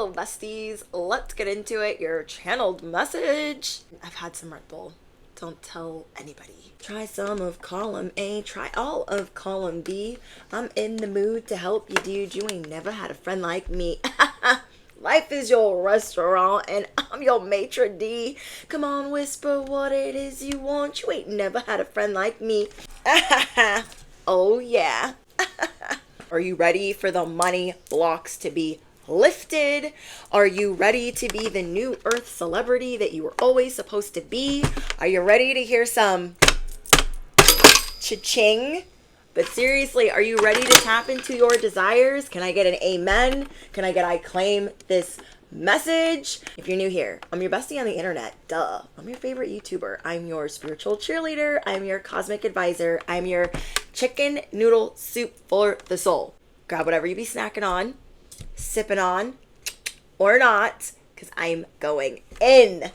little besties, let's get into it. Your channeled message. I've had some Red Bull. Don't tell anybody. Try some of column A, try all of column B. I'm in the mood to help you, dude. You ain't never had a friend like me. Life is your restaurant and I'm your maitre d'. Come on, whisper what it is you want. You ain't never had a friend like me. Oh yeah. Are you ready for the money blocks to be lifted? Are you ready to be the new earth celebrity that you were always supposed to be? Are you ready to hear some cha-ching? But seriously, are you ready to tap into your desires? Can I get an amen? Can I get I claim this message? If you're new here, I'm your bestie on the internet. Duh. I'm your favorite YouTuber. I'm your spiritual cheerleader. I'm your cosmic advisor. I'm your chicken noodle soup for the soul. Grab whatever you be snacking on, sipping on, or not, because I'm going in.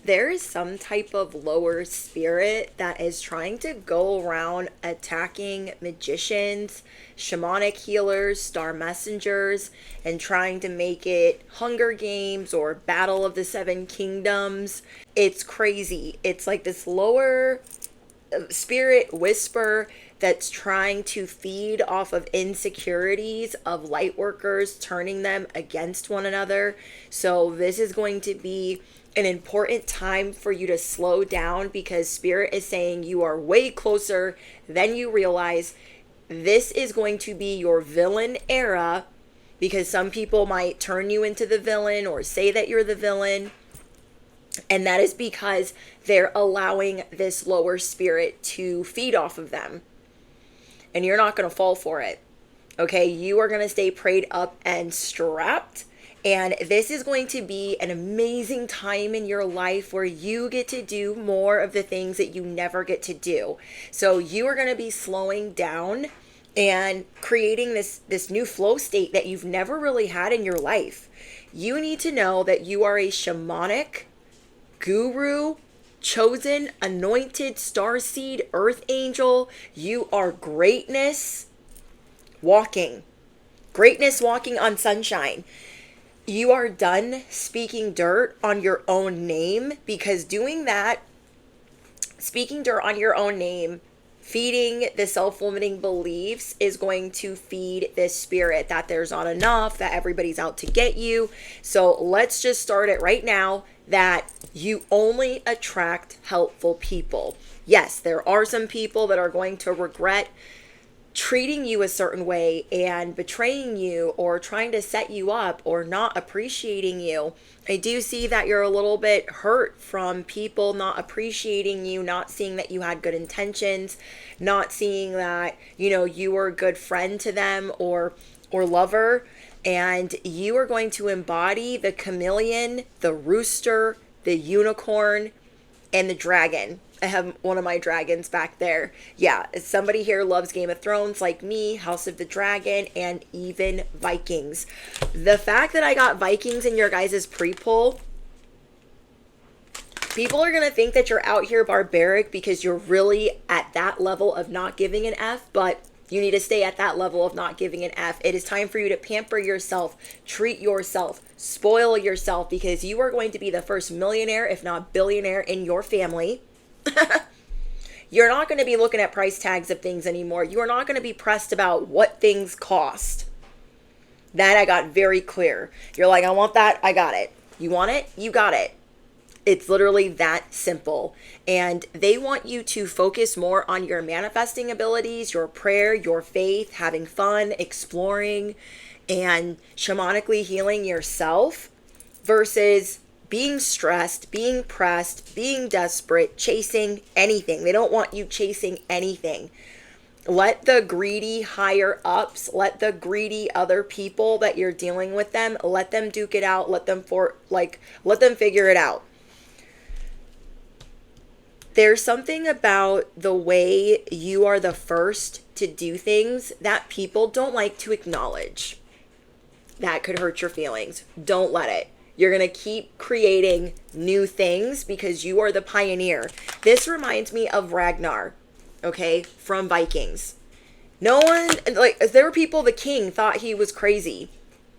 There is some type of lower spirit that is trying to go around attacking magicians, shamanic healers, star messengers, and trying to make it Hunger Games or Battle of the Seven Kingdoms. It's crazy. It's like this lower spirit whisper that's trying to feed off of insecurities of light workers, turning them against one another. So this is going to be an important time for you to slow down, because spirit is saying you are way closer than you realize. This is going to be your villain era, because some people might turn you into the villain or say that you're the villain. And that is because they're allowing this lower spirit to feed off of them. And you're not going to fall for it. Okay, you are going to stay prayed up and strapped. And this is going to be an amazing time in your life where you get to do more of the things that you never get to do. So you are going to be slowing down and creating this new flow state that you've never really had in your life. You need to know that you are a shamanic guru, chosen, anointed starseed, earth angel. You are greatness walking. Greatness walking on sunshine. You are done speaking dirt on your own name, because doing that, speaking dirt on your own name, feeding the self-limiting beliefs is going to feed this spirit that there's not enough, that everybody's out to get you. So let's just start it right now, that you only attract helpful people. Yes, there are some people that are going to regret treating you a certain way and betraying you or trying to set you up or not appreciating you. I do see that you're a little bit hurt from people not appreciating you, not seeing that you had good intentions, not seeing that, you were a good friend to them or lover. And you are going to embody the chameleon, the rooster, the unicorn, and the dragon. I have one of my dragons back there. Yeah, somebody here loves Game of Thrones like me, House of the Dragon, and even Vikings. The fact that I got Vikings in your guys' pre-poll, people are going to think that you're out here barbaric because you're really at that level of not giving an F, but you need to stay at that level of not giving an F. It is time for you to pamper yourself, treat yourself, spoil yourself, because you are going to be the first millionaire, if not billionaire, in your family. You're not going to be looking at price tags of things anymore. You are not going to be pressed about what things cost. That I got very clear. You're like, I want that, I got it. You want it, you got it. It's literally that simple. And they want you to focus more on your manifesting abilities, your prayer, your faith, having fun, exploring, and shamanically healing yourself versus being stressed, being pressed, being desperate, chasing anything. They don't want you chasing anything. Let the greedy higher ups, let the greedy other people that you're dealing with them, let them duke it out, let them figure it out. There's something about the way you are the first to do things that people don't like to acknowledge. That could hurt your feelings. Don't let it. You're going to keep creating new things because you are the pioneer. This reminds me of Ragnar, okay, from Vikings. No one, there were people, the king thought he was crazy.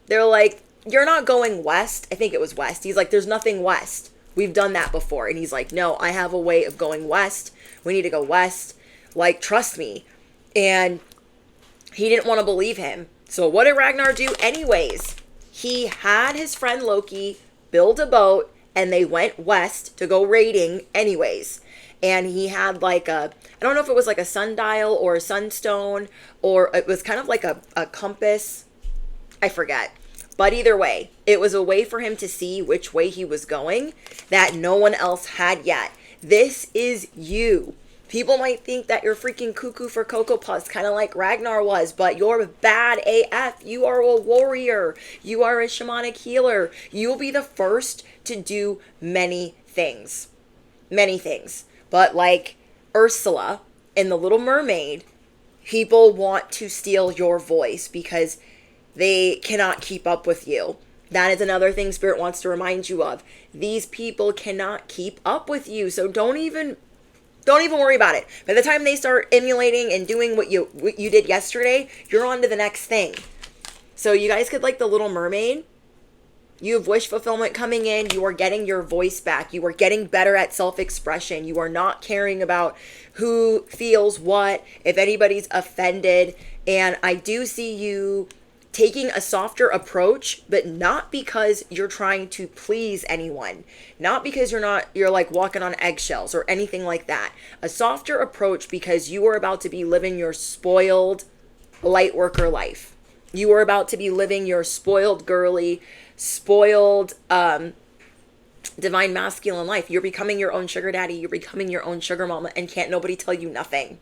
They're like, you're not going west. I think it was west. He's like, there's nothing west. We've done that before. And he's like, no, I have a way of going west. We need to go west. Like, trust me. And he didn't want to believe him. So what did Ragnar do anyways? He had his friend Loki build a boat, and they went west to go raiding anyways. And he had like I don't know if it was like a sundial or a sunstone, or it was kind of like a compass. I forget. But either way, it was a way for him to see which way he was going that no one else had yet. This is you. People might think that you're freaking cuckoo for Cocoa Puffs, kind of like Ragnar was, but you're bad AF. You are a warrior. You are a shamanic healer. You will be the first to do many things. Many things. But like Ursula in The Little Mermaid, people want to steal your voice because they cannot keep up with you. That is another thing Spirit wants to remind you of. These people cannot keep up with you. So don't even worry about it. By the time they start emulating and doing what you did yesterday, you're on to the next thing. So you guys could like The Little Mermaid. You have wish fulfillment coming in. You are getting your voice back. You are getting better at self-expression. You are not caring about who feels what, if anybody's offended. And I do see you taking a softer approach, but not because you're trying to please anyone. Not because you're like walking on eggshells or anything like that. A softer approach because you are about to be living your spoiled light worker life. You are about to be living your spoiled girly, spoiled divine masculine life. You're becoming your own sugar daddy. You're becoming your own sugar mama, and can't nobody tell you nothing.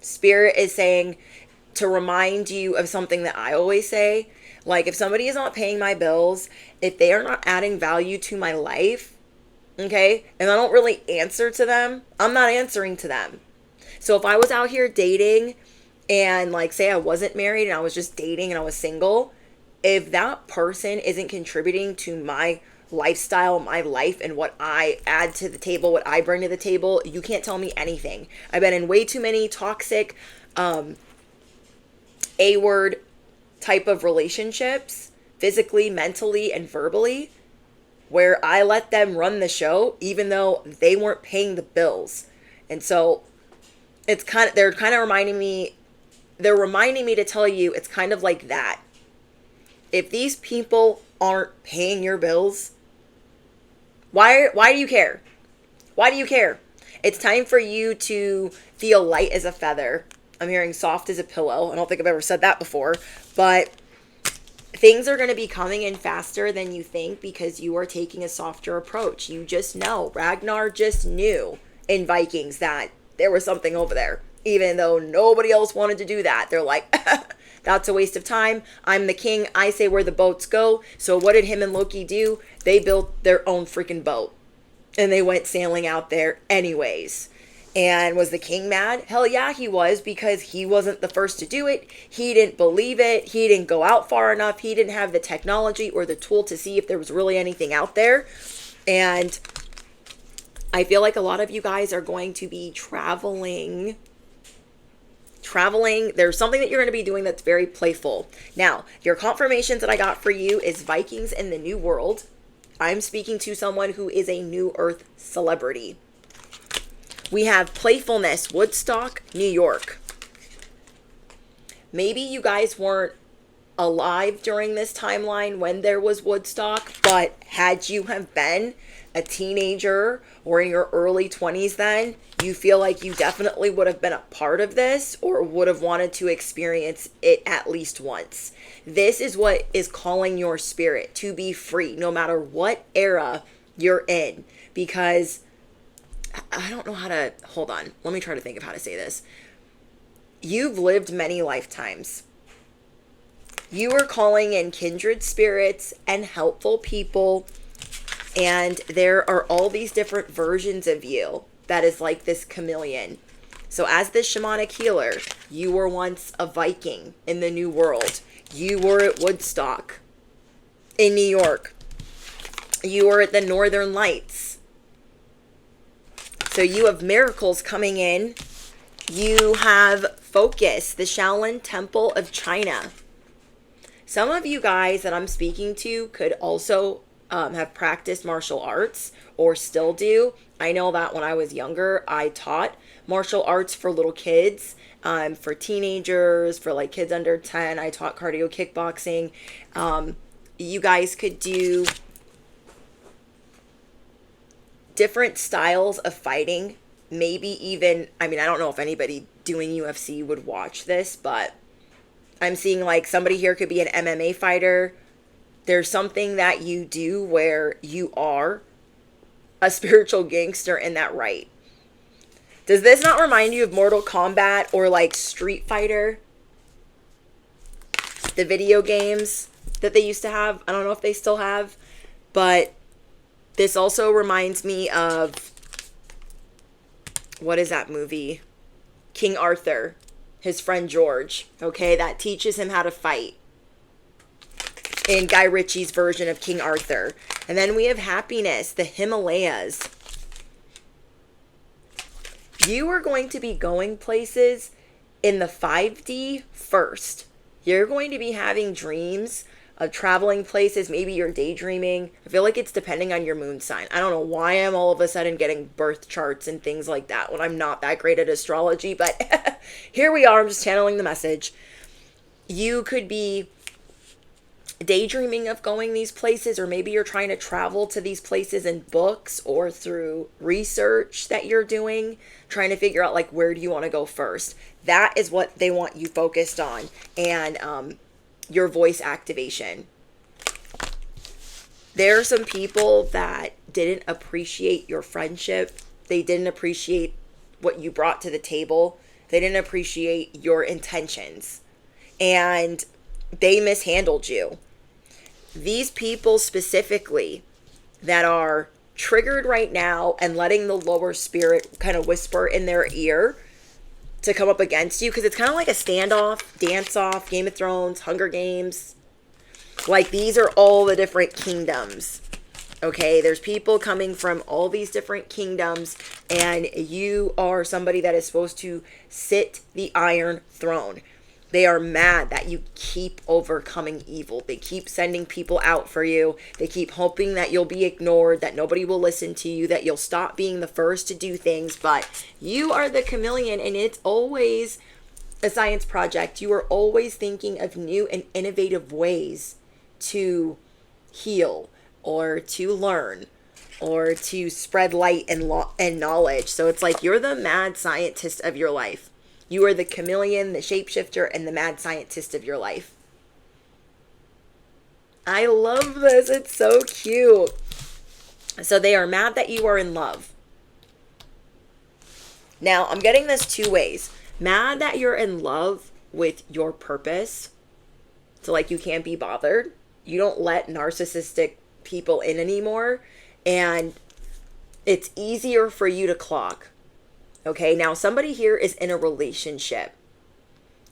Spirit is saying to remind you of something that I always say. Like, if somebody is not paying my bills, if they are not adding value to my life, okay, and I don't really answer to them, I'm not answering to them. So if I was out here dating and like say I wasn't married and I was just dating and I was single, if that person isn't contributing to my lifestyle, my life, and what I add to the table, what I bring to the table, you can't tell me anything. I've been in way too many toxic, A-word type of relationships, physically, mentally, and verbally, where I let them run the show, even though they weren't paying the bills. And so they're reminding me to tell you, it's kind of like that. If these people aren't paying your bills, why do you care? Why do you care? It's time for you to feel light as a feather. I'm hearing soft as a pillow. I don't think I've ever said that before, but things are going to be coming in faster than you think because you are taking a softer approach. You just know. Ragnar just knew in Vikings that there was something over there, even though nobody else wanted to do that. They're like, that's a waste of time. I'm the king. I say where the boats go. So what did him and Loki do? They built their own freaking boat. And they went sailing out there anyways. And was the king mad? Hell yeah, he was, because he wasn't the first to do it. He didn't believe it. He didn't go out far enough. He didn't have the technology or the tool to see if there was really anything out there. And I feel like a lot of you guys are going to be traveling. There's something that you're going to be doing that's very playful. Now, your confirmations that I got for you is Vikings in the New World. I'm speaking to someone who is a New Earth celebrity. We have playfulness, Woodstock, New York. Maybe you guys weren't alive during this timeline when there was Woodstock, but had you have been a teenager or in your early 20s then, you feel like you definitely would have been a part of this or would have wanted to experience it at least once. This is what is calling your spirit to be free, no matter what era you're in, because I don't know how to, hold on. Let me try to think of how to say this. You've lived many lifetimes. You are calling in kindred spirits and helpful people. And there are all these different versions of you that is like this chameleon. So as this shamanic healer, you were once a Viking in the New World. You were at Woodstock in New York. You were at the Northern Lights. So you have miracles coming in. You have focus, the Shaolin Temple of China. Some of you guys that I'm speaking to could also have practiced martial arts or still do. I know that when I was younger, I taught martial arts for little kids, for teenagers, for like kids under 10. I taught cardio kickboxing. You guys could do different styles of fighting. Maybe even, I mean, I don't know if anybody doing UFC would watch this, but I'm seeing like somebody here could be an MMA fighter. There's something that you do where you are a spiritual gangster in that right. Does this not remind you of Mortal Kombat or like Street Fighter? The video games that they used to have. I don't know if they still have, but this also reminds me of, what is that movie? King Arthur, his friend George, okay, that teaches him how to fight in Guy Ritchie's version of King Arthur. And then we have happiness, the Himalayas. You are going to be going places in the 5D first. You're going to be having dreams of traveling places. Maybe you're daydreaming. I feel like it's depending on your moon sign. I don't know why I'm all of a sudden getting birth charts and things like that when I'm not that great at astrology, but here we are. I'm just channeling the message. You could be daydreaming of going these places, or maybe you're trying to travel to these places in books or through research that you're doing, trying to figure out like, where do you want to go first? That is what they want you focused on. And your voice activation. There are some people that didn't appreciate your friendship. They didn't appreciate what you brought to the table. They didn't appreciate your intentions. And they mishandled you. These people specifically that are triggered right now and letting the lower spirit kind of whisper in their ear to come up against you, because it's kind of like a standoff, dance-off, Game of Thrones, Hunger Games. Like, these are all the different kingdoms. Okay, there's people coming from all these different kingdoms, and you are somebody that is supposed to sit the Iron Throne. They are mad that you keep overcoming evil. They keep sending people out for you. They keep hoping that you'll be ignored, that nobody will listen to you, that you'll stop being the first to do things. But you are the chameleon, and it's always a science project. You are always thinking of new and innovative ways to heal or to learn or to spread light and knowledge. So it's like you're the mad scientist of your life. You are the chameleon, the shapeshifter, and the mad scientist of your life. I love this. It's so cute. So they are mad that you are in love. Now, I'm getting this two ways. Mad that you're in love with your purpose. So like you can't be bothered. You don't let narcissistic people in anymore. And it's easier for you to clock. Okay, now somebody here is in a relationship,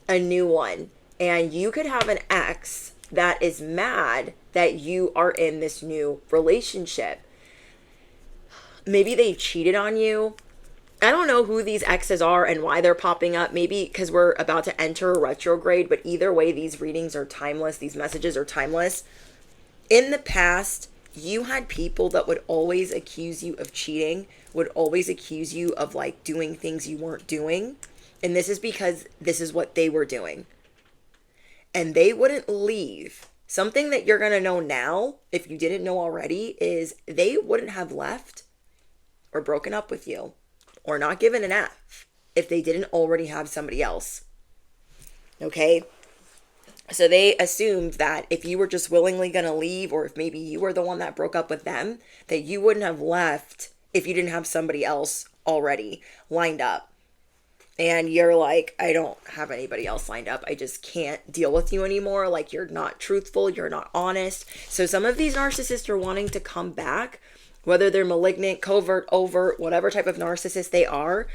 a new one, and you could have an ex that is mad that you are in this new relationship. Maybe they cheated on you. I don't know who these exes are and why they're popping up. Maybe because we're about to enter a retrograde, but either way, these readings are timeless. These messages are timeless. In the past, you had people that would always accuse you of cheating, would always accuse you of like doing things you weren't doing. And this is because this is what they were doing. And they wouldn't leave. Something that you're going to know now, if you didn't know already, is they wouldn't have left or broken up with you or not given an F if they didn't already have somebody else. Okay? So they assumed that if you were just willingly going to leave, or if maybe you were the one that broke up with them, that you wouldn't have left if you didn't have somebody else already lined up. And you're like, I don't have anybody else lined up. I just can't deal with you anymore. Like, you're not truthful. You're not honest. So some of these narcissists are wanting to come back, whether they're malignant, covert, overt, whatever type of narcissist they are.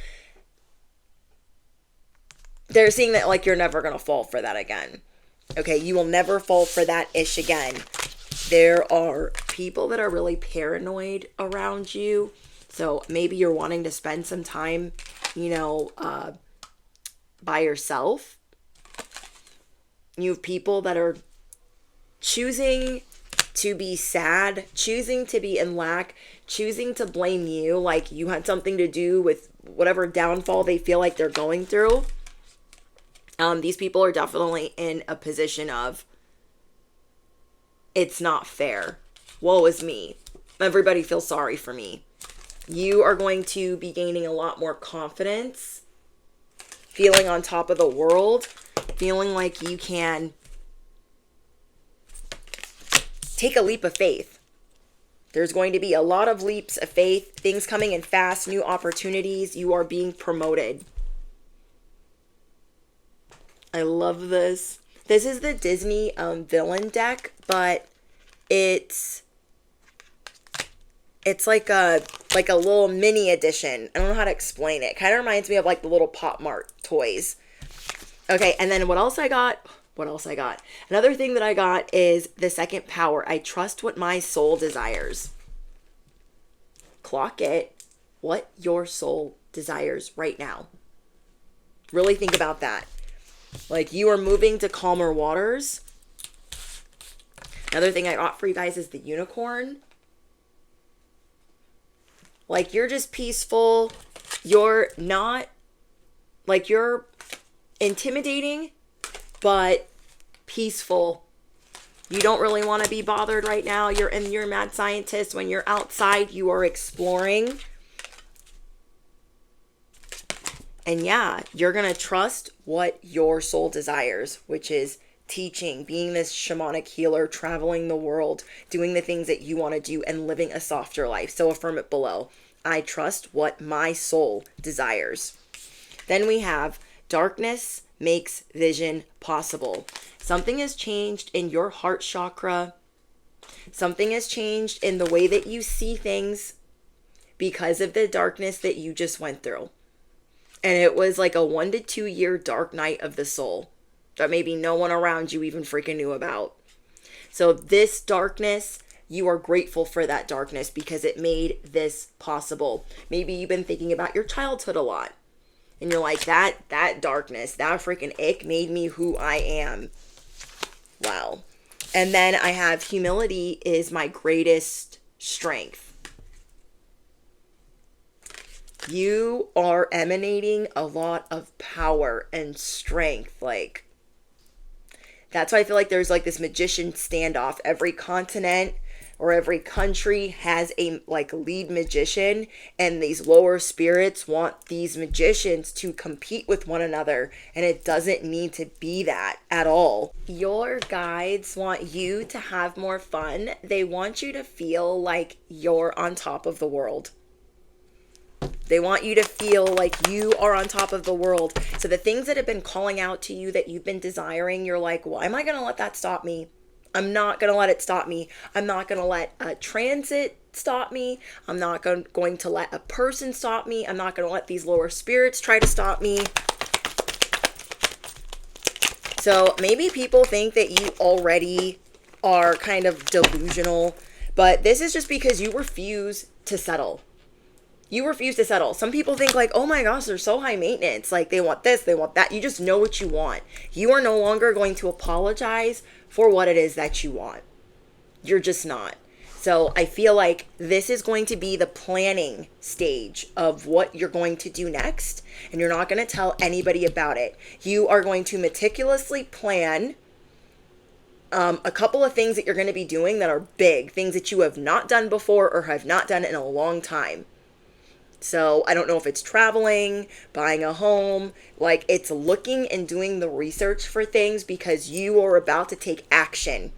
They're seeing that like you're never going to fall for that again. Okay, you will never fall for that ish again. There are people that are really paranoid around you. So maybe you're wanting to spend some time, by yourself. You have people that are choosing to be sad, choosing to be in lack, choosing to blame you, like you had something to do with whatever downfall they feel like they're going through. These people are definitely in a position of, it's not fair. Woe is me. Everybody feels sorry for me. You are going to be gaining a lot more confidence, feeling on top of the world, feeling like you can take a leap of faith. There's going to be a lot of leaps of faith, things coming in fast, new opportunities. You are being promoted. I love this. This is the Disney villain deck, but it's like a little mini edition. I don't know how to explain it. Kind of reminds me of like the little Pop Mart toys. Okay, and then what else I got? Another thing that I got is the second power. I trust what my soul desires. Clock it. What your soul desires right now. Really think about that. Like, you are moving to calmer waters. Another thing I got for you guys is the unicorn. Like, you're just peaceful. You're not, like, you're intimidating, but peaceful. You don't really want to be bothered right now. You're a mad scientist. When you're outside, you are exploring. And yeah, you're going to trust what your soul desires, which is teaching, being this shamanic healer, traveling the world, doing the things that you want to do, and living a softer life. So affirm it below. I trust what my soul desires. Then we have darkness makes vision possible. Something has changed in your heart chakra. Something has changed in the way that you see things because of the darkness that you just went through. And it was like a 1 to 2 year dark night of the soul that maybe no one around you even freaking knew about. So this darkness, you are grateful for that darkness because it made this possible. Maybe you've been thinking about your childhood a lot. And you're like, that darkness, that freaking ick made me who I am. Wow. And then I have humility is my greatest strength. You are emanating a lot of power and strength. Like, that's why I feel like there's like this magician standoff. Every continent or every country has a like lead magician, and these lower spirits want these magicians to compete with one another, and it doesn't need to be that at all. Your guides want you to have more fun. They want you to feel like you're on top of the world. They want you to feel like you are on top of the world. So the things that have been calling out to you that you've been desiring, you're like, well, am I going to let that stop me? I'm not going to let it stop me. I'm not going to let a transit stop me. I'm not going to let a person stop me. I'm not going to let these lower spirits try to stop me. So maybe people think that you already are kind of delusional, but this is just because you refuse to settle. You refuse to settle. Some people think like, oh my gosh, they're so high maintenance. Like they want this, they want that. You just know what you want. You are no longer going to apologize for what it is that you want. You're just not. So I feel like this is going to be the planning stage of what you're going to do next. And you're not going to tell anybody about it. You are going to meticulously plan a couple of things that you're going to be doing that are big. Things that you have not done before or have not done in a long time. So I don't know if it's traveling, buying a home, like it's looking and doing the research for things because you are about to take action.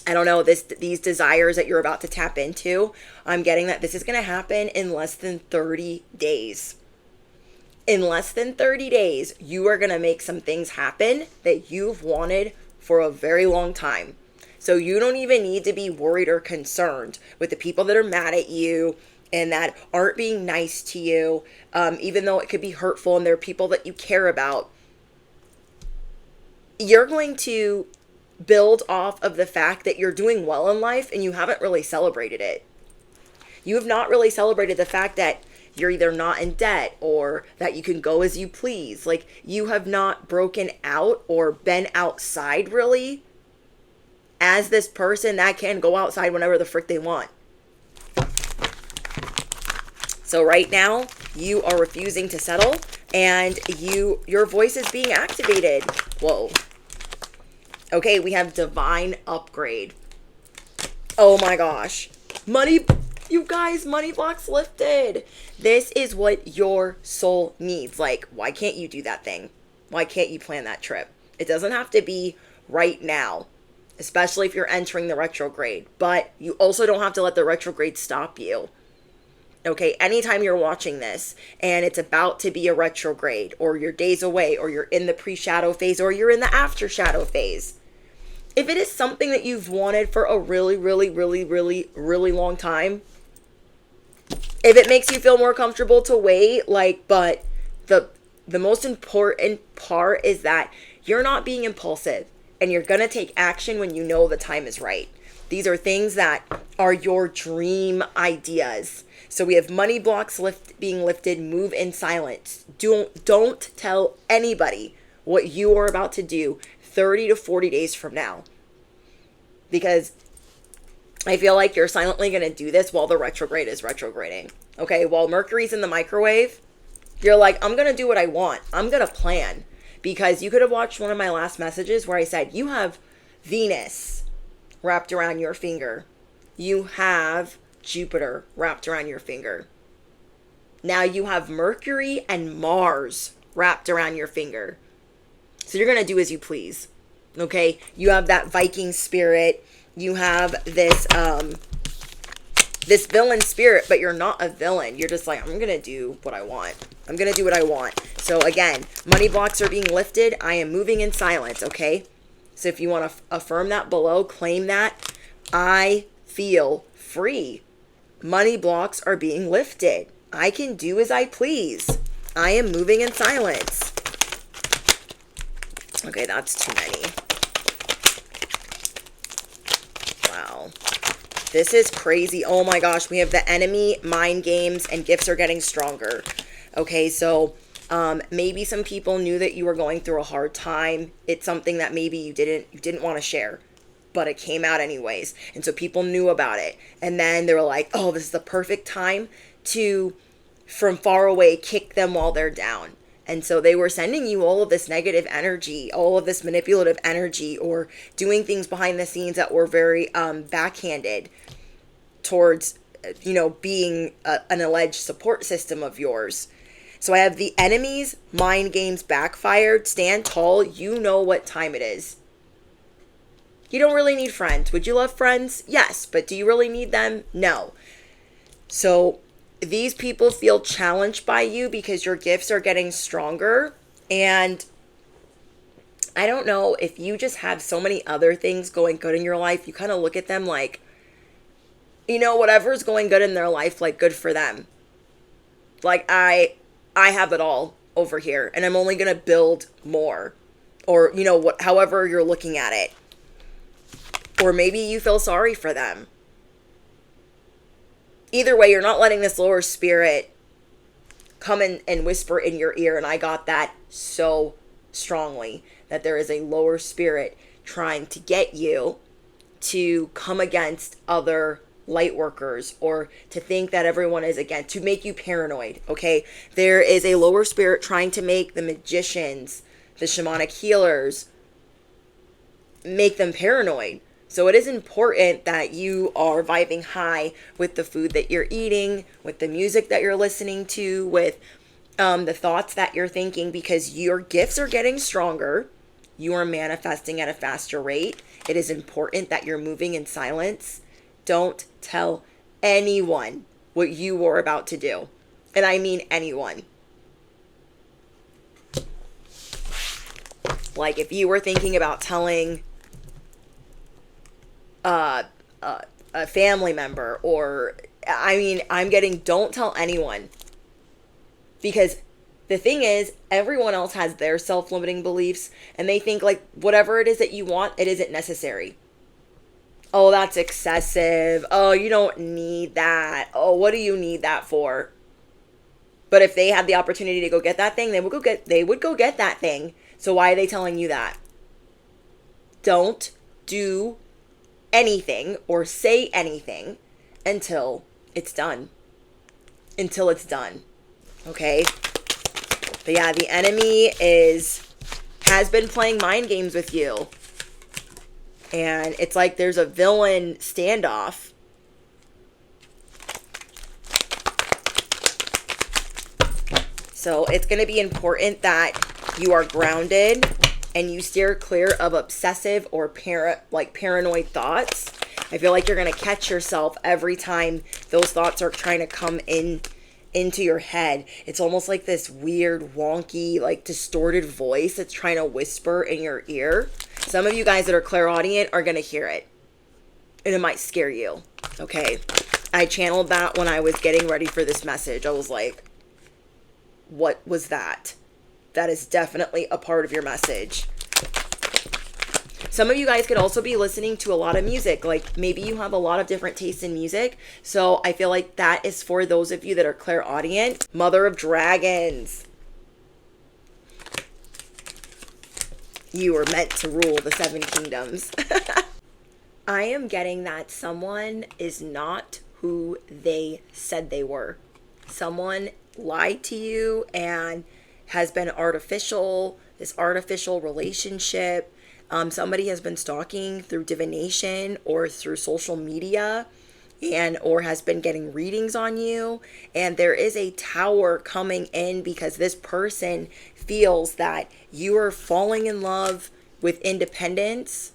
I don't know, these desires that you're about to tap into, I'm getting that this is going to happen in less than 30 days. In less than 30 days, you are going to make some things happen that you've wanted for a very long time. So you don't even need to be worried or concerned with the people that are mad at you and that aren't being nice to you, even though it could be hurtful and they're people that you care about. You're going to build off of the fact that you're doing well in life and you haven't really celebrated it. You have not really celebrated the fact that you're either not in debt or that you can go as you please. Like, you have not broken out or been outside really as this person that can go outside whenever the frick they want. So right now, you are refusing to settle, and your voice is being activated. Whoa. Okay, we have divine upgrade. Oh my gosh. Money, you guys, money blocks lifted. This is what your soul needs. Like, why can't you do that thing? Why can't you plan that trip? It doesn't have to be right now, especially if you're entering the retrograde. But you also don't have to let the retrograde stop you. Okay, anytime you're watching this and it's about to be a retrograde, or you're days away, or you're in the pre-shadow phase, or you're in the after shadow phase, if it is something that you've wanted for a really, really, really, really, really long time, if it makes you feel more comfortable to wait, but the most important part is that you're not being impulsive, and you're going to take action when you know the time is right. These are things that are your dream ideas. So we have money blocks being lifted, move in silence. Don't tell anybody what you are about to do 30 to 40 days from now. Because I feel like you're silently going to do this while the retrograde is retrograding. Okay, while Mercury's in the microwave, you're like, I'm going to do what I want. I'm going to plan. Because you could have watched one of my last messages where I said, you have Venus wrapped around your finger. You have Jupiter wrapped around your finger. Now you have Mercury and Mars wrapped around your finger. So you're going to do as you please. Okay? You have that Viking spirit. You have this this villain spirit, but you're not a villain. You're just like, I'm going to do what I want. I'm going to do what I want. So again, money blocks are being lifted. I am moving in silence, okay? So if you want to affirm that below, claim that. I feel free. Money blocks are being lifted. I can do as I please. I am moving in silence. Okay, that's too many. Wow. This is crazy. Oh my gosh, we have the enemy, mind games, and gifts are getting stronger. Okay, so maybe some people knew that you were going through a hard time. It's something that maybe you didn't want to share, but it came out anyways. And so people knew about it. And then they were like, oh, this is the perfect time to, from far away, kick them while they're down. And so they were sending you all of this negative energy, all of this manipulative energy, or doing things behind the scenes that were very backhanded towards, being an alleged support system of yours. So I have the enemy's mind games backfired. Stand tall. You know what time it is. You don't really need friends. Would you love friends? Yes. But do you really need them? No. So these people feel challenged by you because your gifts are getting stronger. And I don't know, if you just have so many other things going good in your life, you kind of look at them like, whatever's going good in their life, like, good for them. Like, I have it all over here, and I'm only going to build more. Or, however you're looking at it. Or maybe you feel sorry for them. Either way, you're not letting this lower spirit come in and whisper in your ear. And I got that so strongly, that there is a lower spirit trying to get you to come against other light workers, or to think that everyone is against, to make you paranoid. Okay, there is a lower spirit trying to make the magicians, the shamanic healers, make them paranoid. So it is important that you are vibing high with the food that you're eating, with the music that you're listening to, with the thoughts that you're thinking, because your gifts are getting stronger. You are manifesting at a faster rate. It is important that you're moving in silence. Don't tell anyone what you are about to do. And I mean anyone. Like, if you were thinking about telling a family member, or don't tell anyone. Because the thing is, everyone else has their self-limiting beliefs, and they think, like, whatever it is that you want, it isn't necessary. Oh, that's excessive. Oh, you don't need that. Oh, what do you need that for? But if they had the opportunity to go get that thing, they would go get that thing. So why are they telling you that? Don't do anything or say anything until it's done. Until it's done. Okay? But yeah, the enemy has been playing mind games with you. And it's like there's a villain standoff. So it's going to be important that you are grounded and you steer clear of obsessive or paranoid thoughts. I feel like you're going to catch yourself every time those thoughts are trying to come into your head. It's almost like this weird, wonky, like distorted voice that's trying to whisper in your ear. Some of you guys that are clairaudient are going to hear it. And it might scare you. Okay. I channeled that when I was getting ready for this message. I was like, what was that? That is definitely a part of your message. Some of you guys could also be listening to a lot of music. Like maybe you have a lot of different tastes in music. So I feel like that is for those of you that are clairaudient. Mother of Dragons. You were meant to rule the 7 kingdoms. I am getting that someone is not who they said they were. Someone lied to you and has been this artificial relationship. Somebody has been stalking through divination or through social media or has been getting readings on you. And there is a tower coming in because this person feels that you are falling in love with independence,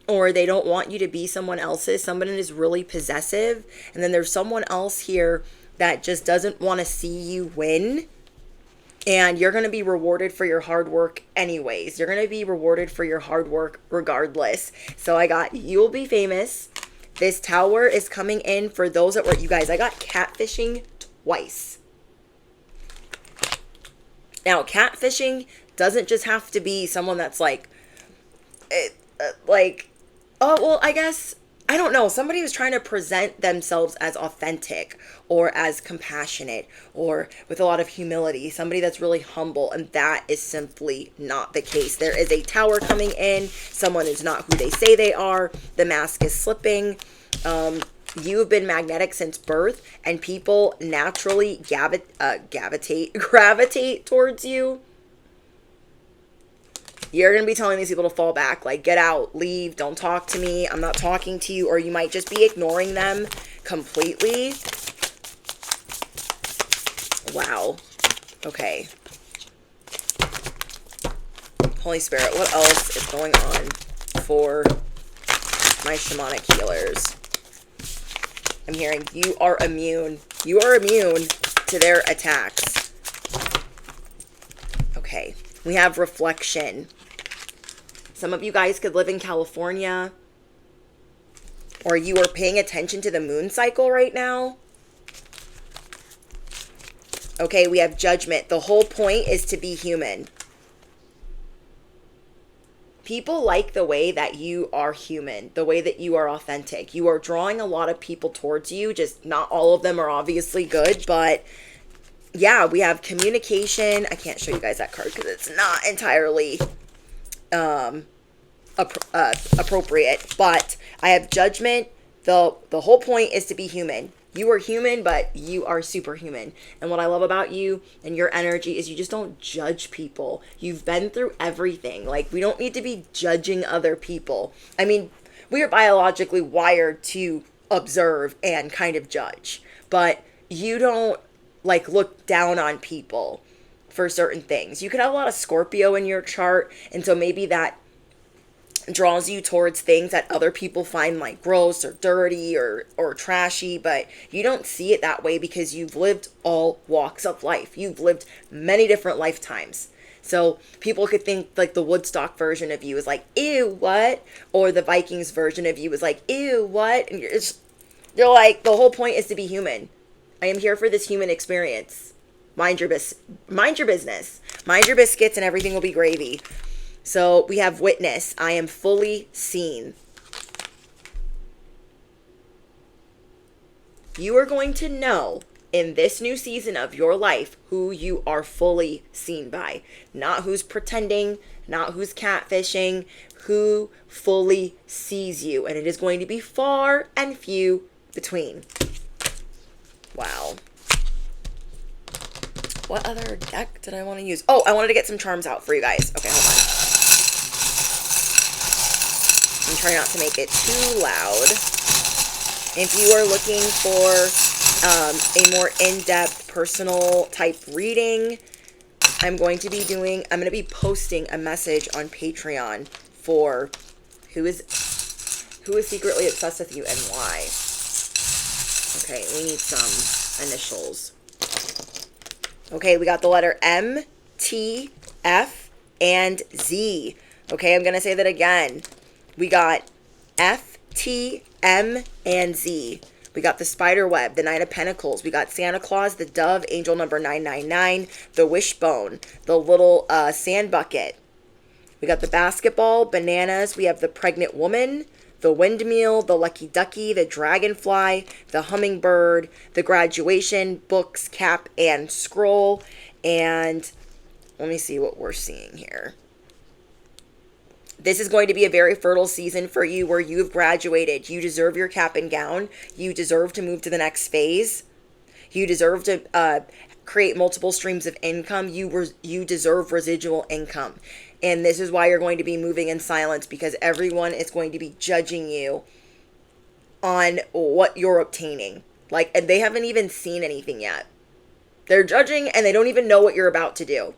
or they don't want you to be someone else's. Someone is really possessive. And then there's someone else here that just doesn't want to see you win. And you're going to be rewarded for your hard work anyways. You're going to be rewarded for your hard work regardless. So I got, you'll be famous. This tower is coming in for those that were, you guys, I got catfishing twice. Now, catfishing doesn't just have to be someone that's like, oh, well, I guess, I don't know. Somebody was trying to present themselves as authentic or as compassionate or with a lot of humility. Somebody that's really humble. And that is simply not the case. There is a tower coming in. Someone is not who they say they are. The mask is slipping. You have been magnetic since birth. And people naturally gravitate towards you. You're going to be telling these people to fall back, like get out, leave, don't talk to me, I'm not talking to you, or you might just be ignoring them completely. Wow. Okay. Holy Spirit, what else is going on for my shamanic healers? I'm hearing you are immune. You are immune to their attacks. Okay. We have reflection. Some of you guys could live in California, or you are paying attention to the moon cycle right now. Okay, we have judgment. The whole point is to be human. People like the way that you are human, the way that you are authentic. You are drawing a lot of people towards you. Just not all of them are obviously good, but yeah, we have communication. I can't show you guys that card because it's not entirely appropriate, but I have judgment. The whole point is to be human. You are human, but you are superhuman. And what I love about you and your energy is you just don't judge people. You've been through everything. Like, we don't need to be judging other people. I mean, we are biologically wired to observe and kind of judge, but you don't like look down on people for certain things. You could have a lot of Scorpio in your chart, and so maybe that draws you towards things that other people find like gross or dirty or trashy, but you don't see it that way because you've lived all walks of life. You've lived many different lifetimes. So people could think like the Woodstock version of you is like, ew, what? Or the Vikings version of you is like, ew, what? And you're like, the whole point is to be human. I am here for this human experience. Mind your business. Mind your biscuits, and everything will be gravy. So we have witness. I am fully seen. You are going to know in this new season of your life who you are fully seen by. Not who's pretending, not who's catfishing, who fully sees you. And it is going to be far and few between. Wow. What other deck did I want to use? Oh, I wanted to get some charms out for you guys. Okay, hold on. I'm trying not to make it too loud. If you are looking for a more in-depth personal type reading, I'm going to be posting a message on Patreon for who is secretly obsessed with you and why. Okay, we need some initials. Okay, we got the letter M, T, F, and Z. Okay, I'm going to say that again. We got F, T, M, and Z. We got the spider web, the Nine of Pentacles. We got Santa Claus, the dove, angel number 999, the wishbone, the little sand bucket. We got the basketball, bananas. We have the pregnant woman, the windmill, the lucky ducky, the dragonfly, the hummingbird, the graduation, books, cap, and scroll. And let me see what we're seeing here. This is going to be a very fertile season for you where you've graduated. You deserve your cap and gown. You deserve to move to the next phase. You deserve to create multiple streams of income. You deserve residual income. And this is why you're going to be moving in silence, because everyone is going to be judging you on what you're obtaining. And they haven't even seen anything yet. They're judging and they don't even know what you're about to do.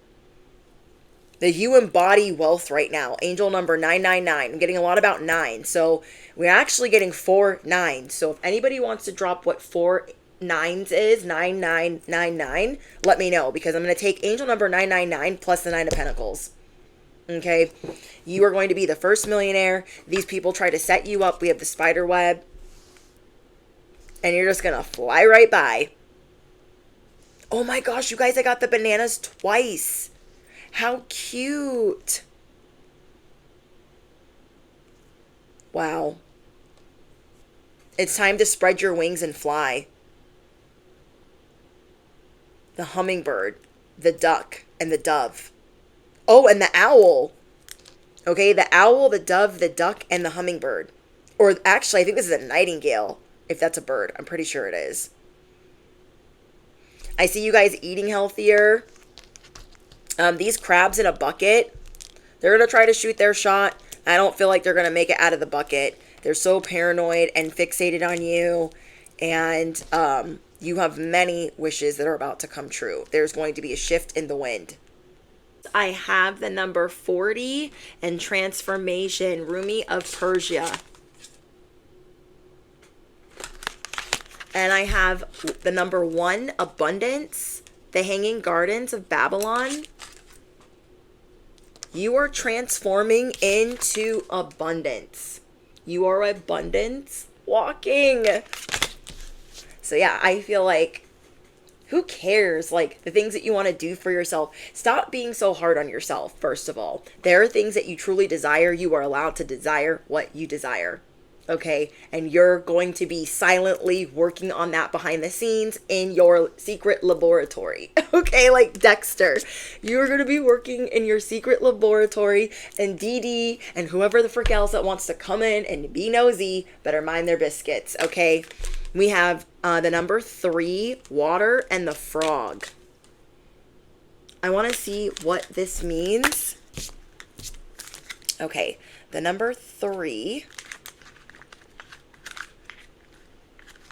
That you embody wealth right now. Angel number 999. I'm getting a lot about 9. So we're actually getting 4 9s. So if anybody wants to drop what 4 9s is, 9999, let me know. Because I'm going to take angel number 999 plus the 9 of Pentacles. Okay? You are going to be the first millionaire. These people try to set you up. We have the spider web. And you're just going to fly right by. Oh my gosh, you guys, I got the bananas twice. How cute. Wow. It's time to spread your wings and fly. The hummingbird, the duck, and the dove. Oh, and the owl. Okay, the owl, the dove, the duck, and the hummingbird. Or actually, I think this is a nightingale, if that's a bird. I'm pretty sure it is. I see you guys eating healthier. These crabs in a bucket, they're going to try to shoot their shot. I don't feel like they're going to make it out of the bucket. They're so paranoid and fixated on you. And you have many wishes that are about to come true. There's going to be a shift in the wind. I have the number 40 and transformation, Rumi of Persia. And I have the number 1, abundance, the Hanging Gardens of Babylon. You are transforming into abundance. You are abundance walking. So yeah, I feel like, who cares? Like, the things that you want to do for yourself. Stop being so hard on yourself, first of all. There are things that you truly desire. You are allowed to desire what you desire. Okay, and you're going to be silently working on that behind the scenes in your secret laboratory. Okay, like Dexter. You're going to be working in your secret laboratory, and Dee Dee and whoever the frick else that wants to come in and be nosy better mind their biscuits, okay? We have the number 3, water, and the frog. I want to see what this means. Okay, the number 3...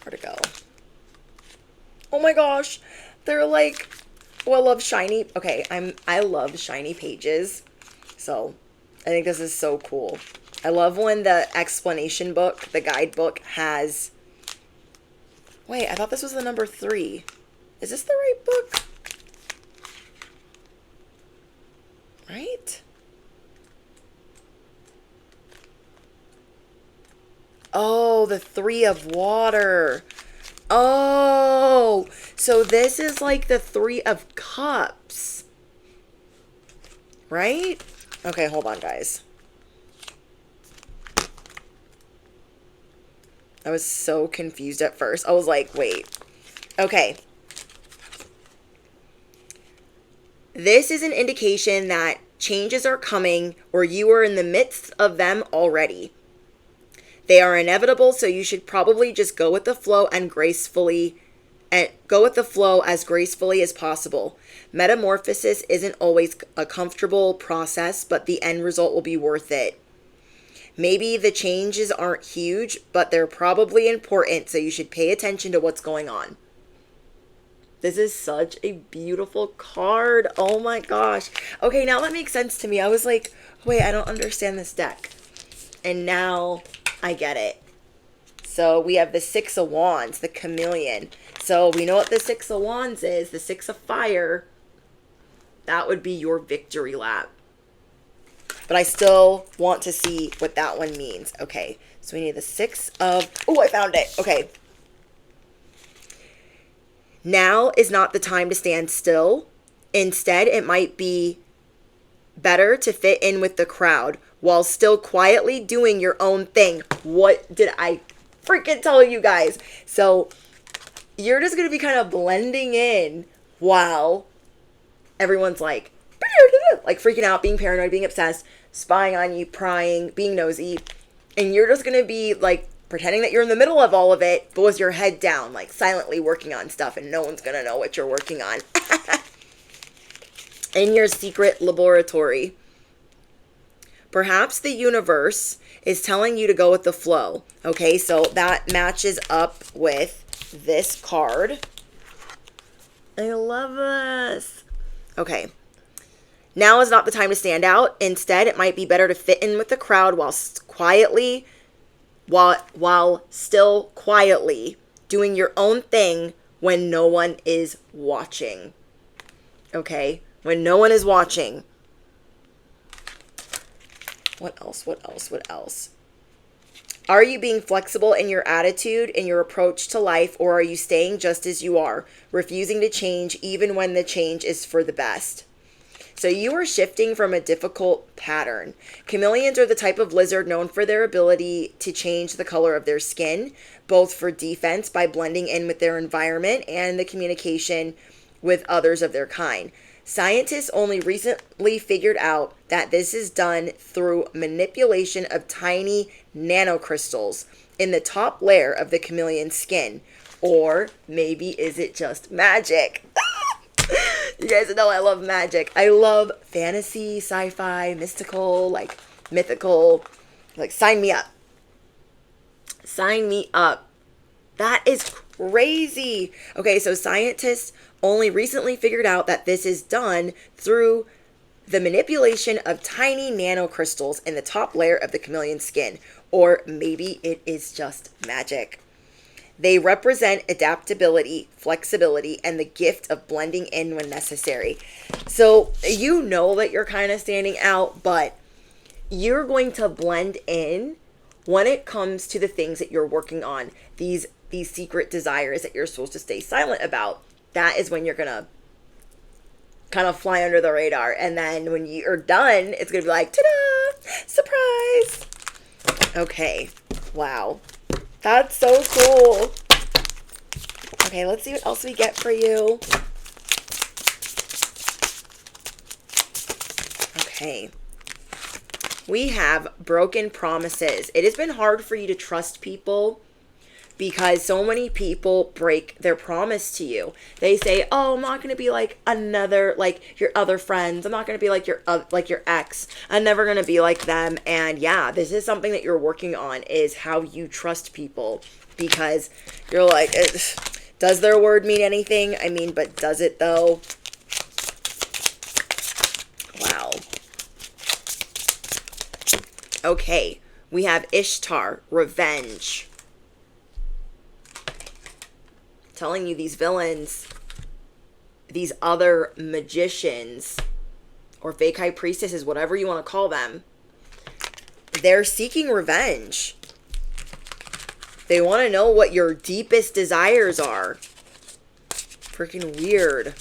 Where'd it go? Oh my gosh. They're like, oh, I love shiny. Okay, I love shiny pages. So I think this is so cool. I love when the explanation book, the guidebook has, wait, I thought this was the number 3. Is this the right book? Right? Oh, the 3 of water. Oh, so this is like the 3 of cups. Right? Okay, hold on, guys. I was so confused at first. I was like, wait. Okay. This is an indication that Changes are coming, or you are in the midst of them already. They are inevitable, so you should probably just go with the flow and go with the flow as gracefully as possible. Metamorphosis isn't always a comfortable process, but the end result will be worth it. Maybe the changes aren't huge, but they're probably important, so you should pay attention to what's going on. This is such a beautiful card. Oh my gosh. Okay, now that makes sense to me. I was like, wait, I don't understand this deck. And now I get it. So we have the Six of Wands, the Chameleon. So we know what the Six of Wands is. The Six of Fire. That would be your victory lap. But I still want to see what that one means. Okay, so we need the Six of... Oh, I found it. Okay. Now is not the time to stand still. Instead, it might be better to fit in with the crowd while still quietly doing your own thing. What did I freaking tell you guys? So you're just going to be kind of blending in while everyone's like freaking out, being paranoid, being obsessed, spying on you, prying, being nosy. And you're just going to be like pretending that you're in the middle of all of it, but with your head down, like silently working on stuff, and no one's going to know what you're working on. In your secret laboratory. Perhaps the universe is telling you to go with the flow. Okay, so that matches up with this card. I love this. Okay. Now is not the time to stand out. Instead, it might be better to fit in with the crowd while still quietly doing your own thing when no one is watching. Okay? When no one is watching. What else? Are you being flexible in your attitude, in your approach to life, or are you staying just as you are, refusing to change even when the change is for the best? So you are shifting from a difficult pattern. Chameleons are the type of lizard known for their ability to change the color of their skin, both for defense by blending in with their environment and the communication with others of their kind. Scientists only recently figured out that this is done through manipulation of tiny nanocrystals in the top layer of the chameleon's skin. Or maybe is it just magic? You guys know I love magic. I love fantasy, sci-fi, mystical, like mythical. Like, sign me up. Sign me up. That is crazy. Okay, so scientists only recently figured out that this is done through the manipulation of tiny nanocrystals in the top layer of the chameleon's skin. Or maybe it is just magic. They represent adaptability, flexibility, and the gift of blending in when necessary. So you know that you're kind of standing out, but you're going to blend in when it comes to the things that you're working on. These secret desires that you're supposed to stay silent about. That is when you're going to kind of fly under the radar. And then when you're done, it's going to be like, ta-da! Surprise! Okay. Wow. That's so cool. Okay, let's see what else we get for you. Okay. We have broken promises. It has been hard for you to trust people because so many people break their promise to you. They say, oh, I'm not going to be like your other friends. I'm not going to be like your ex. I'm never going to be like them. And yeah, this is something that you're working on, is how you trust people, because you're like, does their word mean anything? I mean, but does it though? Wow. Okay, we have Ishtar, revenge. Telling you these villains, these other magicians, or fake high priestesses, whatever you want to call them, they're seeking revenge. They want to know what your deepest desires are. Freaking weird.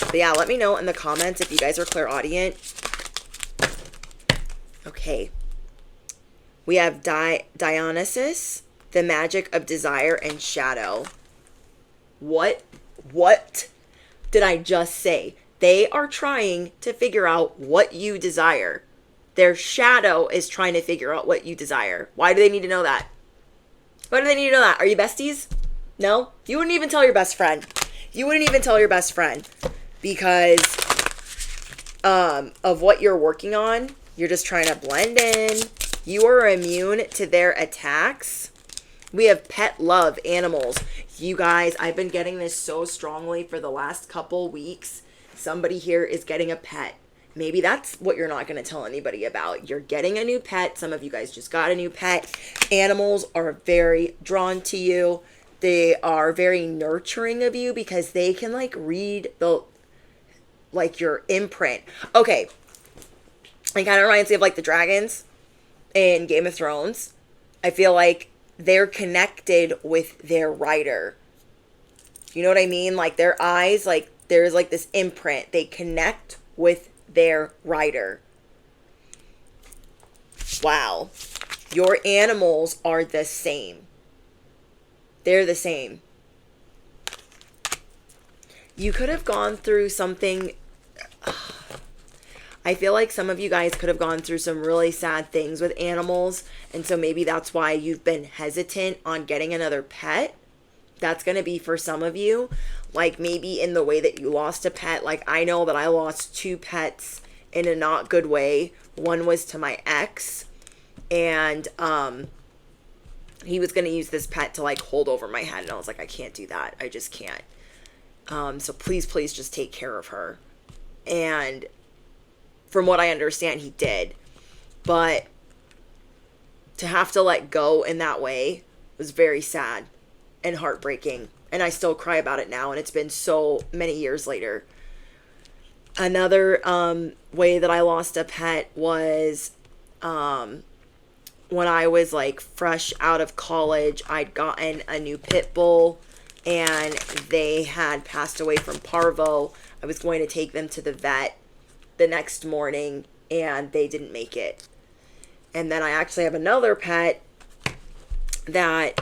But yeah, let me know in the comments if you guys are clairaudient. Okay. We have Dionysus, the magic of desire and shadow. What did I just say? They are trying to figure out what you desire. Their shadow is trying to figure out what you desire. Why do they need to know that? Why do they need to know that? Are you besties? No? You wouldn't even tell your best friend. You wouldn't even tell your best friend because of what you're working on. You're just trying to blend in. You are immune to their attacks. We have pet love, animals. You guys, I've been getting this so strongly for the last couple weeks. Somebody here is getting a pet. Maybe that's what you're not going to tell anybody about. You're getting a new pet. Some of you guys just got a new pet. Animals are very drawn to you. They are very nurturing of you because they can like read your imprint. Okay. It kind of reminds me of like the dragons in Game of Thrones. I feel like they're connected with their rider. You know what I mean? Like their eyes, like there's like this imprint. They connect with their rider. Wow. Your animals are the same. They're the same. You could have gone through something. I feel like some of you guys could have gone through some really sad things with animals. And so maybe that's why you've been hesitant on getting another pet. That's going to be for some of you. Like maybe in the way that you lost a pet. Like I know that I lost 2 pets in a not good way. One was to my ex. And he was going to use this pet to like hold over my head. And I was like, I can't do that. I just can't. So please just take care of her. And from what I understand, he did. But to have to let go in that way was very sad and heartbreaking. And I still cry about it now. And it's been so many years later. Another way that I lost a pet was when I was like fresh out of college. I'd gotten a new pit bull. And they had passed away from parvo. I was going to take them to the vet the next morning and they didn't make it. And then I actually have another pet that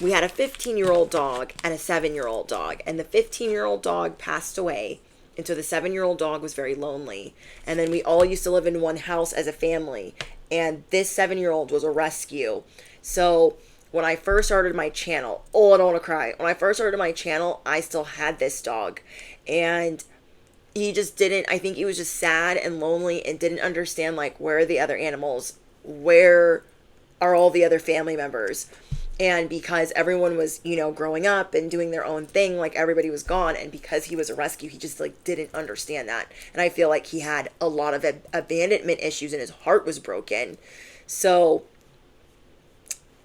we had a 15-year-old dog and a 7-year-old dog, and the 15-year-old dog passed away, and so the 7-year-old dog was very lonely. And then we all used to live in one house as a family, and this 7-year-old was a rescue. So when I first started my channel, I don't want to cry. When I first started my channel, I still had this dog, and he just didn't, I think he was just sad and lonely and didn't understand, like, where are the other animals? Where are all the other family members? And because everyone was, you know, growing up and doing their own thing, like, everybody was gone. And because he was a rescue, he just, like, didn't understand that. And I feel like he had a lot of abandonment issues and his heart was broken. So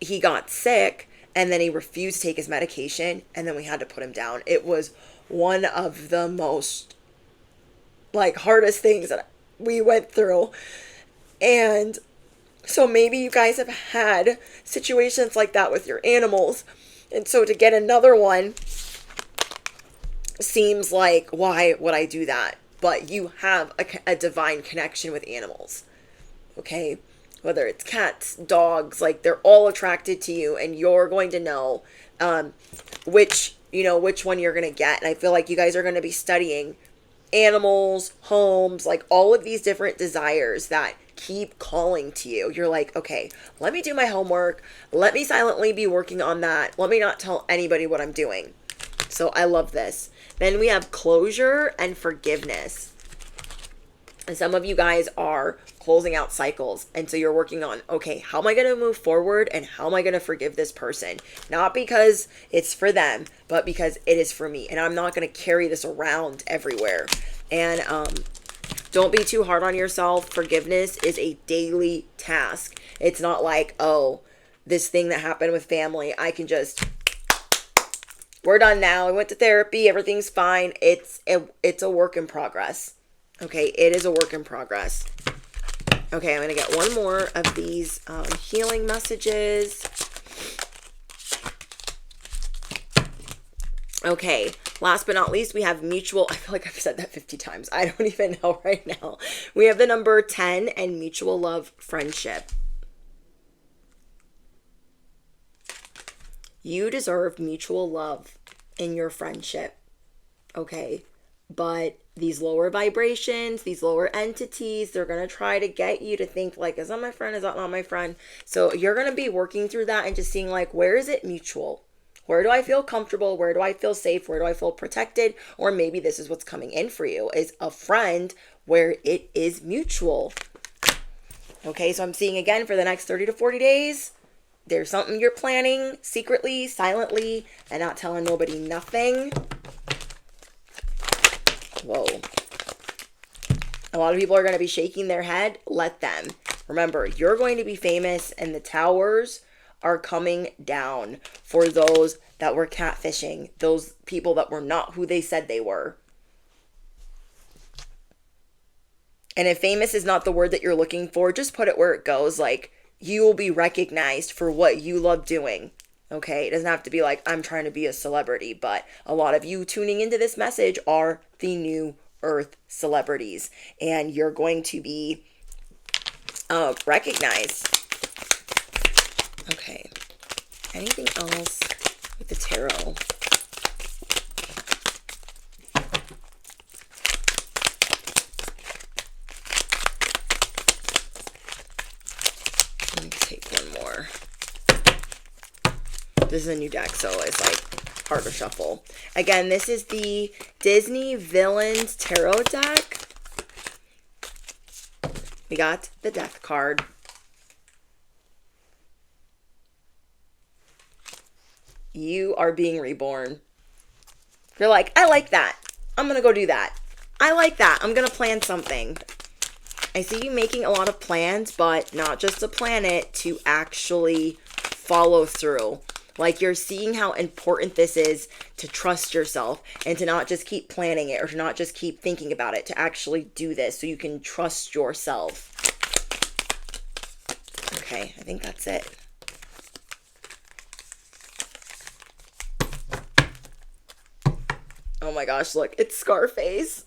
he got sick and then he refused to take his medication. And then we had to put him down. It was one of the most like hardest things that we went through. And so maybe you guys have had situations like that with your animals. And so to get another one seems like, why would I do that? But you have a divine connection with animals. Okay? Whether it's cats, dogs, like they're all attracted to you, and you're going to know which one you're going to get. And I feel like you guys are going to be studying animals, homes, like all of these different desires that keep calling to you. You're like, okay, let me do my homework. Let me silently be working on that. Let me not tell anybody what I'm doing. So I love this. Then we have closure and forgiveness. And some of you guys are closing out cycles. And so you're working on, okay, how am I going to move forward and how am I going to forgive this person? Not because it's for them, but because it is for me. And I'm not going to carry this around everywhere. And don't be too hard on yourself. Forgiveness is a daily task. It's not like, oh, this thing that happened with family, I can just, we're done now. I went to therapy. Everything's fine. It's a work in progress. Okay, it is a work in progress. Okay, I'm going to get one more of these healing messages. Okay, last but not least, we have mutual, I feel like I've said that 50 times. I don't even know right now. We have the number 10 and mutual love, friendship. You deserve mutual love in your friendship. Okay, But these lower vibrations, these lower entities, they're going to try to get you to think like, is that my friend? Is that not my friend? So you're going to be working through that and just seeing like, where is it mutual? Where do I feel comfortable? Where do I feel safe? Where do I feel protected? Or maybe this is what's coming in for you, is a friend where it is mutual. Okay, so I'm seeing again for the next 30 to 40 days, there's something you're planning secretly, silently, and not telling nobody nothing. Whoa. A lot of people are going to be shaking their head. Let them. Remember, you're going to be famous, and the towers are coming down for those that were catfishing, those people that were not who they said they were. And if famous is not the word that you're looking for, just put it where it goes. Like, you will be recognized for what you love doing. Okay, it doesn't have to be like, I'm trying to be a celebrity, but a lot of you tuning into this message are the new earth celebrities, and you're going to be recognized. Okay, anything else with the tarot? Let me take one more. This is a new deck, so it's like hard to shuffle. Again, this is the Disney Villains Tarot deck. We got the Death card. You are being reborn. You're like, I like that. I'm going to go do that. I like that. I'm going to plan something. I see you making a lot of plans, but not just to plan it, to actually follow through. Like, you're seeing how important this is to trust yourself and to not just keep planning it or to not just keep thinking about it, to actually do this so you can trust yourself. Okay, I think that's it. Oh my gosh, look, it's Scarface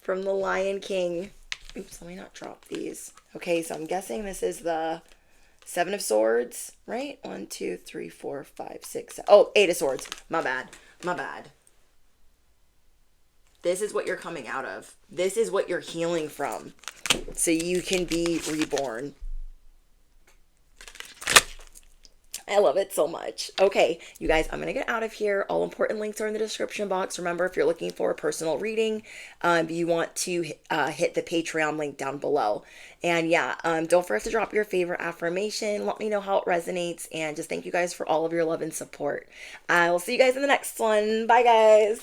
from The Lion King. Oops, let me not drop these. Okay, so I'm guessing this is the Seven of Swords, right? 1, 2, 3, 4, 5, 6, 7. Oh, Eight of Swords. My bad. My bad. This is what you're coming out of. This is what you're healing from, so you can be reborn. I love it so much. Okay, you guys, I'm going to get out of here. All important links are in the description box. Remember, if you're looking for a personal reading, you want to hit the Patreon link down below. And yeah, don't forget to drop your favorite affirmation. Let me know how it resonates. And just thank you guys for all of your love and support. I will see you guys in the next one. Bye, guys.